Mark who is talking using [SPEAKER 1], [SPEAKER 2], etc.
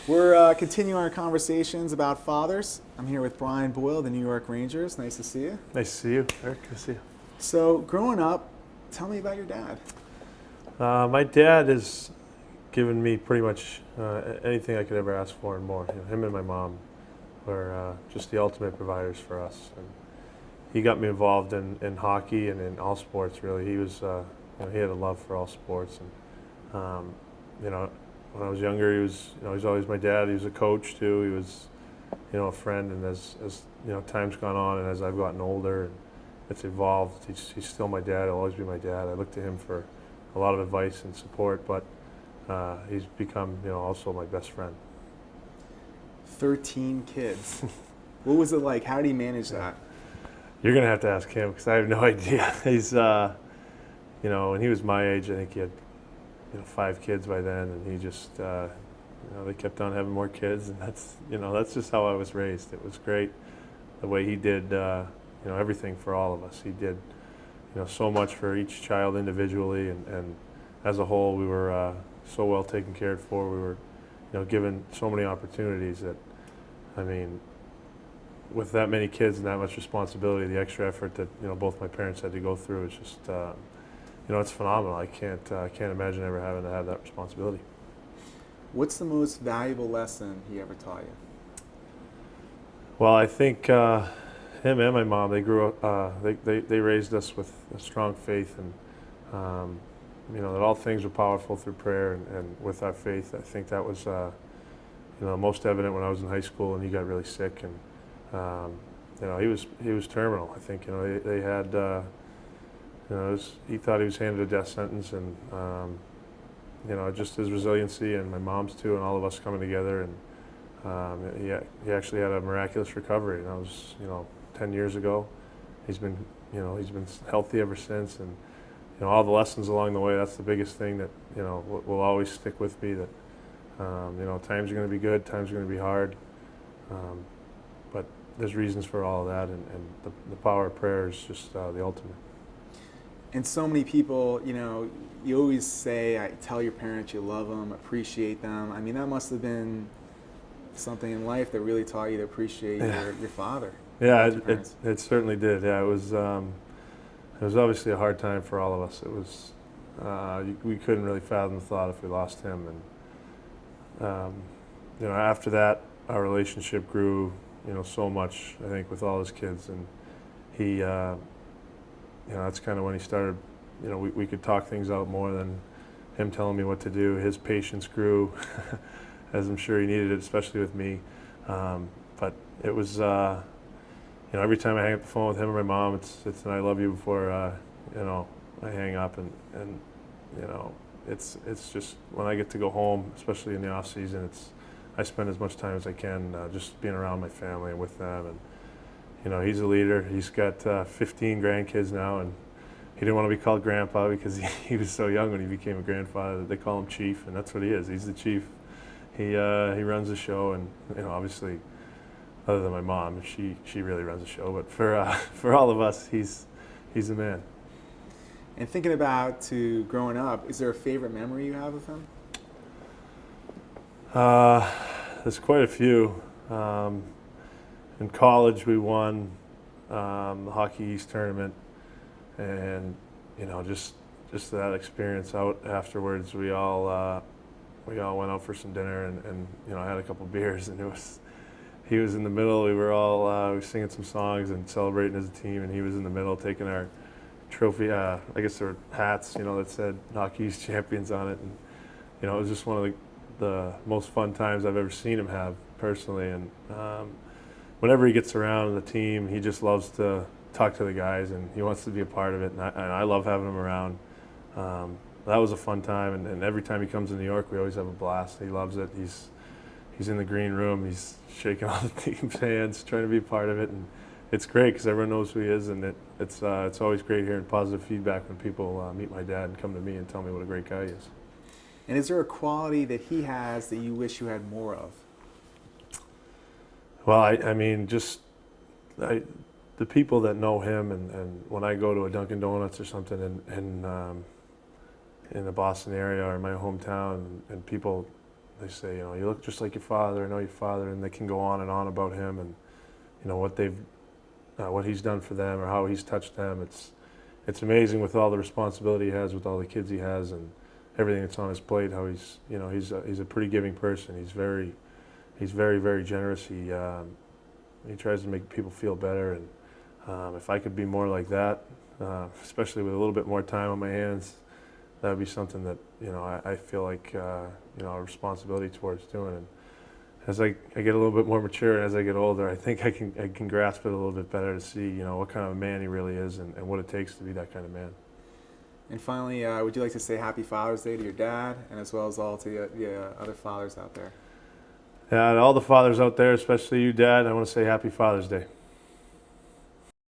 [SPEAKER 1] We're continuing our conversations about fathers. I'm here with Brian Boyle, the New York Rangers. Nice to see you.
[SPEAKER 2] Nice to see you, Eric. Good to see you.
[SPEAKER 1] So, growing up, tell me about your dad.
[SPEAKER 2] My dad has given me pretty much anything I could ever ask for and more. Him and my mom were just the ultimate providers for us. And he got me involved in hockey and in all sports. Really, he was he had a love for all sports. And when I was younger, he was always my dad. He was a coach too. He was a friend. And as time's gone on and as I've gotten older and it's evolved, he's still my dad. He'll always be my dad. I look to him for a lot of advice and support, but he's become also my best friend.
[SPEAKER 1] 13 kids. What was it like? How did he manage that?
[SPEAKER 2] You're gonna have to ask him because I have no idea. He's when he was my age, I think he had 5 kids by then, and he just they kept on having more kids, and that's just how I was raised. It was great the way he did everything for all of us. He did so much for each child individually, and as a whole, we were so well taken care for. We were given so many opportunities that, I mean, with that many kids and that much responsibility, the extra effort that both my parents had to go through is just it's phenomenal. I can't imagine ever having to have that responsibility.
[SPEAKER 1] What's the most valuable lesson he ever taught you?
[SPEAKER 2] Well, I think him and my mom, they grew up, they raised us with a strong faith, and that all things are powerful through prayer, and with our faith. I think that was most evident when I was in high school and he got really sick, and he was terminal. I think they had he thought he was handed a death sentence, and just his resiliency and my mom's too, and all of us coming together, and he actually had a miraculous recovery, and that was 10 years ago. He's been healthy ever since, and all the lessons along the way. That's the biggest thing that will always stick with me. That times are going to be good, times are going to be hard, but there's reasons for all of that, and the power of prayer is just the ultimate.
[SPEAKER 1] And so many people, you always say, tell your parents you love them, appreciate them. I mean, that must have been something in life that really taught you to appreciate your father.
[SPEAKER 2] Yeah, it certainly did. Yeah, it was obviously a hard time for all of us. It was we couldn't really fathom the thought if we lost him, and after that, our relationship grew so much. I think with all his kids, and he that's kind of when he started. We could talk things out more than him telling me what to do. His patience grew, as I'm sure he needed it, especially with me. But it was. Every time I hang up the phone with him or my mom, it's an "I love you" before I hang up, and it's just when I get to go home, especially in the off season, I spend as much time as I can just being around my family and with them. And he's a leader. He's got 15 grandkids now, and he didn't want to be called grandpa because he was so young when he became a grandfather. They call him chief, and that's what he is. He's the chief. He runs the show, and obviously, other than my mom, she really runs the show. But for all of us, he's the man.
[SPEAKER 1] And thinking about growing up, is there a favorite memory you have of him?
[SPEAKER 2] There's quite a few. In college, we won the Hockey East tournament, and just that experience out afterwards. We all went out for some dinner, and I had a couple beers, and he was in the middle. We were all we were singing some songs and celebrating as a team, and he was in the middle taking our trophy. I guess there were hats, that said Hockey East champions on it, and it was just one of the most fun times I've ever seen him have personally. And whenever he gets around the team, he just loves to talk to the guys, and he wants to be a part of it, and I love having him around. That was a fun time, and every time he comes to New York, we always have a blast. He loves it. He's in the green room. He's shaking all the team's hands, trying to be a part of it, and it's great because everyone knows who he is, and it's always great hearing positive feedback when people meet my dad and come to me and tell me what a great guy he is.
[SPEAKER 1] And is there a quality that he has that you wish you had more of?
[SPEAKER 2] Well, I mean, just the people that know him, and when I go to a Dunkin' Donuts or something in the Boston area or my hometown, and people they say, you know, you look just like your father. I know your father, and they can go on and on about him and you know what he's done for them or how he's touched them. It's amazing with all the responsibility he has, with all the kids he has, and everything that's on his plate. How he's he's a pretty giving person. He's very generous. He tries to make people feel better, and if I could be more like that, especially with a little bit more time on my hands, that would be something that I feel like a responsibility towards doing. And as I get a little bit more mature and as I get older, I think I can grasp it a little bit better to see what kind of a man he really is and what it takes to be that kind of man.
[SPEAKER 1] And finally, would you like to say Happy Father's Day to your dad, and as well as all to the other fathers out there?
[SPEAKER 2] Yeah, and all the fathers out there, especially you, Dad, I want to say Happy Father's Day.